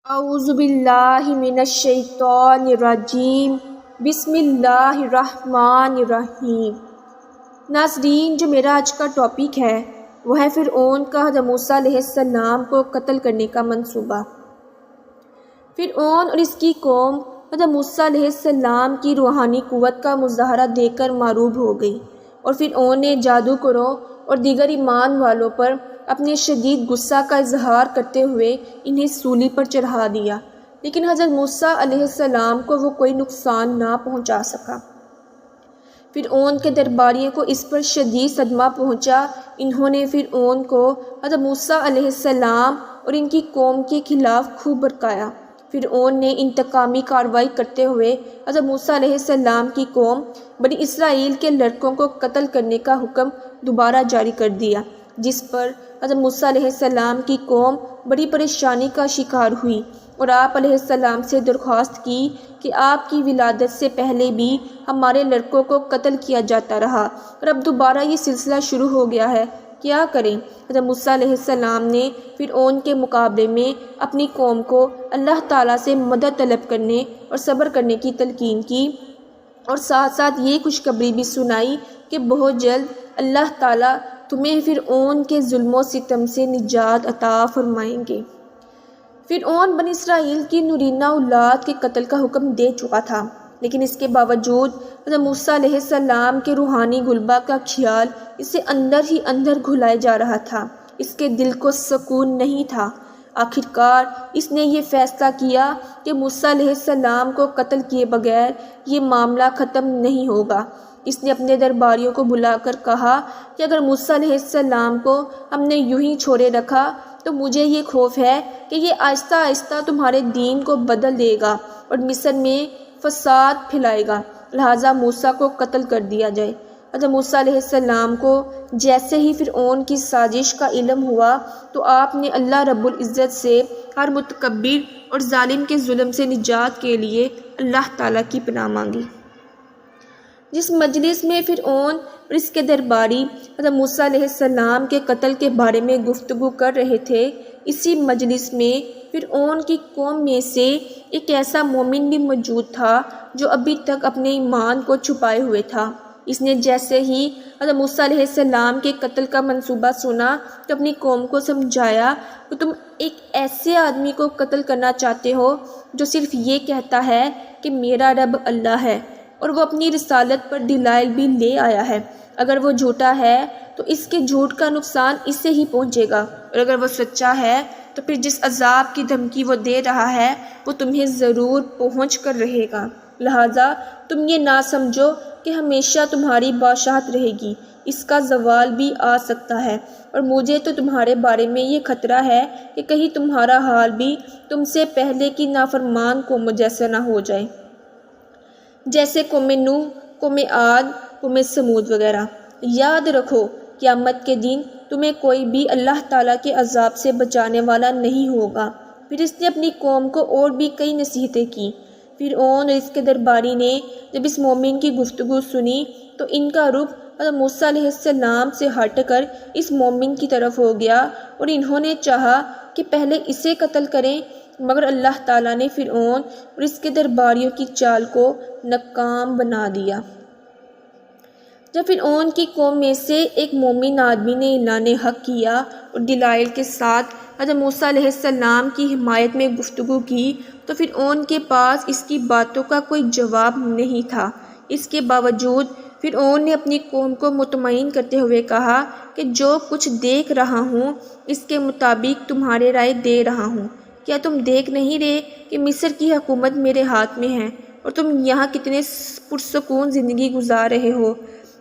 اعوذ باللہ من الشیطان الرجیم بسم اللہ الرحمن الرحیم۔ ناظرین، جو میرا آج کا ٹاپک ہے وہ ہے فرعون کا حضرت موسیٰ علیہ السلام کو قتل کرنے کا منصوبہ۔ فرعون اور اس کی قوم حضرت موسیٰ علیہ السلام کی روحانی قوت کا مظاہرہ دیکھ کر معروب ہو گئی، اور فرعون نے جادوگروں اور دیگر ایمان والوں پر اپنے شدید غصہ کا اظہار کرتے ہوئے انہیں سولی پر چڑھا دیا، لیکن حضرت موسیٰ علیہ السلام کو وہ کوئی نقصان نہ پہنچا سکا۔ فرعون کے درباریوں کو اس پر شدید صدمہ پہنچا۔ انہوں نے فرعون کو حضرت موسیٰ علیہ السلام اور ان کی قوم کے خلاف خوب بھڑکایا۔ فرعون نے انتقامی کارروائی کرتے ہوئے حضرت موسیٰ علیہ السلام کی قوم بنی اسرائیل کے لڑکوں کو قتل کرنے کا حکم دوبارہ جاری کر دیا، جس پر حضرت موسیٰ علیہ السلام کی قوم بڑی پریشانی کا شکار ہوئی اور آپ علیہ السلام سے درخواست کی کہ آپ کی ولادت سے پہلے بھی ہمارے لڑکوں کو قتل کیا جاتا رہا اور اب دوبارہ یہ سلسلہ شروع ہو گیا ہے، کیا کریں؟ حضرت موسیٰ علیہ السلام نے فرعون کے مقابلے میں اپنی قوم کو اللہ تعالیٰ سے مدد طلب کرنے اور صبر کرنے کی تلقین کی، اور ساتھ ساتھ یہ خوشخبری بھی سنائی کہ بہت جلد اللہ تعالیٰ تمہیں فرعون کے ظلم و ستم سے نجات عطا فرمائیں گے۔ فرعون بنی اسرائیل کی نورینہ اولاد کے قتل کا حکم دے چکا تھا، لیکن اس کے باوجود حضرت موسیٰ علیہ السلام کے روحانی غلبہ کا خیال اسے اندر ہی اندر گھلائے جا رہا تھا۔ اس کے دل کو سکون نہیں تھا۔ آخرکار اس نے یہ فیصلہ کیا کہ موسیٰ علیہ السلام کو قتل کیے بغیر یہ معاملہ ختم نہیں ہوگا۔ اس نے اپنے درباریوں کو بلا کر کہا کہ اگر موسیٰ علیہ السلام کو ہم نے یوں ہی چھوڑے رکھا تو مجھے یہ خوف ہے کہ یہ آہستہ آہستہ تمہارے دین کو بدل دے گا اور مصر میں فساد پھیلائے گا، لہٰذا موسیٰ کو قتل کر دیا جائے۔ حضرت موسیٰ علیہ السلام کو جیسے ہی فرعون کی سازش کا علم ہوا تو آپ نے اللہ رب العزت سے ہر متکبر اور ظالم کے ظلم سے نجات کے لیے اللہ تعالیٰ کی پناہ مانگی۔ جس مجلس میں فرعون اور اس کے درباری حضرت موسیٰ علیہ السلام کے قتل کے بارے میں گفتگو کر رہے تھے، اسی مجلس میں فرعون کی قوم میں سے ایک ایسا مومن بھی موجود تھا جو ابھی تک اپنے ایمان کو چھپائے ہوئے تھا۔ اس نے جیسے ہی حضرت موسیٰ علیہ السلام کے قتل کا منصوبہ سنا تو اپنی قوم کو سمجھایا کہ تم ایک ایسے آدمی کو قتل کرنا چاہتے ہو جو صرف یہ کہتا ہے کہ میرا رب اللہ ہے، اور وہ اپنی رسالت پر دلائل بھی لے آیا ہے۔ اگر وہ جھوٹا ہے تو اس کے جھوٹ کا نقصان اسے ہی پہنچے گا، اور اگر وہ سچا ہے تو پھر جس عذاب کی دھمکی وہ دے رہا ہے وہ تمہیں ضرور پہنچ کر رہے گا، لہٰذا تم یہ نہ سمجھو کہ ہمیشہ تمہاری بادشاہت رہے گی، اس کا زوال بھی آ سکتا ہے، اور مجھے تو تمہارے بارے میں یہ خطرہ ہے کہ کہیں تمہارا حال بھی تم سے پہلے کی نافرمان قوموں جیسا نہ ہو جائے، جیسے قوم نوح، قوم عاد، قوم سمود وغیرہ۔ یاد رکھو قیامت کے دن تمہیں کوئی بھی اللہ تعالیٰ کے عذاب سے بچانے والا نہیں ہوگا۔ پھر اس نے اپنی قوم کو اور بھی کئی نصیحتیں کی۔ فرعون اور اس کے درباری نے جب اس مومن کی گفتگو سنی تو ان کا رخ حضرت موسیٰ علیہ السلام سے ہٹ کر اس مومن کی طرف ہو گیا، اور انہوں نے چاہا کہ پہلے اسے قتل کریں، مگر اللہ تعالیٰ نے فرعون اور اس کے درباریوں کی چال کو ناکام بنا دیا۔ جب فرعون کی قوم میں سے ایک مومن آدمی نے اعلان حق کیا اور دلائل کے ساتھ حضرت موسیٰ علیہ السلام کی حمایت میں گفتگو کی تو فرعون کے پاس اس کی باتوں کا کوئی جواب نہیں تھا۔ اس کے باوجود فرعون نے اپنی قوم کو مطمئن کرتے ہوئے کہا کہ جو کچھ دیکھ رہا ہوں اس کے مطابق تمہارے رائے دے رہا ہوں۔ کیا تم دیکھ نہیں رہے کہ مصر کی حکومت میرے ہاتھ میں ہے اور تم یہاں کتنے پرسکون زندگی گزار رہے ہو؟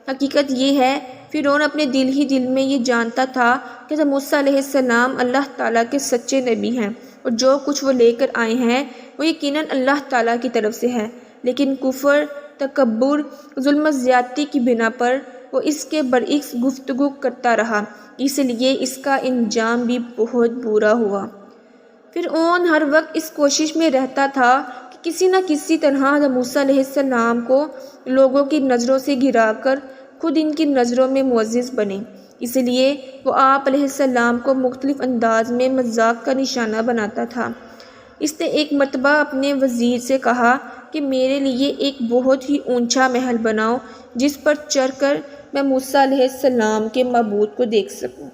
حقیقت یہ ہے فرعون اپنے دل ہی دل میں یہ جانتا تھا کہ حضرت موسیٰ علیہ السلام اللہ تعالیٰ کے سچے نبی ہیں، اور جو کچھ وہ لے کر آئے ہیں وہ یقیناً اللہ تعالیٰ کی طرف سے ہے، لیکن کفر، تکبر، ظلم و زیادتی کی بنا پر وہ اس کے برعکس گفتگو کرتا رہا، اس لیے اس کا انجام بھی بہت برا ہوا۔ فرعون ہر وقت اس کوشش میں رہتا تھا کہ کسی نہ کسی طرح حضرت موسیٰ علیہ السلام کو لوگوں کی نظروں سے گرا کر خود ان کی نظروں میں معزز بنے، اس لیے وہ آپ علیہ السلام کو مختلف انداز میں مذاق کا نشانہ بناتا تھا۔ اس نے ایک مرتبہ اپنے وزیر سے کہا کہ میرے لیے ایک بہت ہی اونچا محل بناؤ جس پر چڑھ کر میں موسیٰ علیہ السلام کے معبود کو دیکھ سکوں۔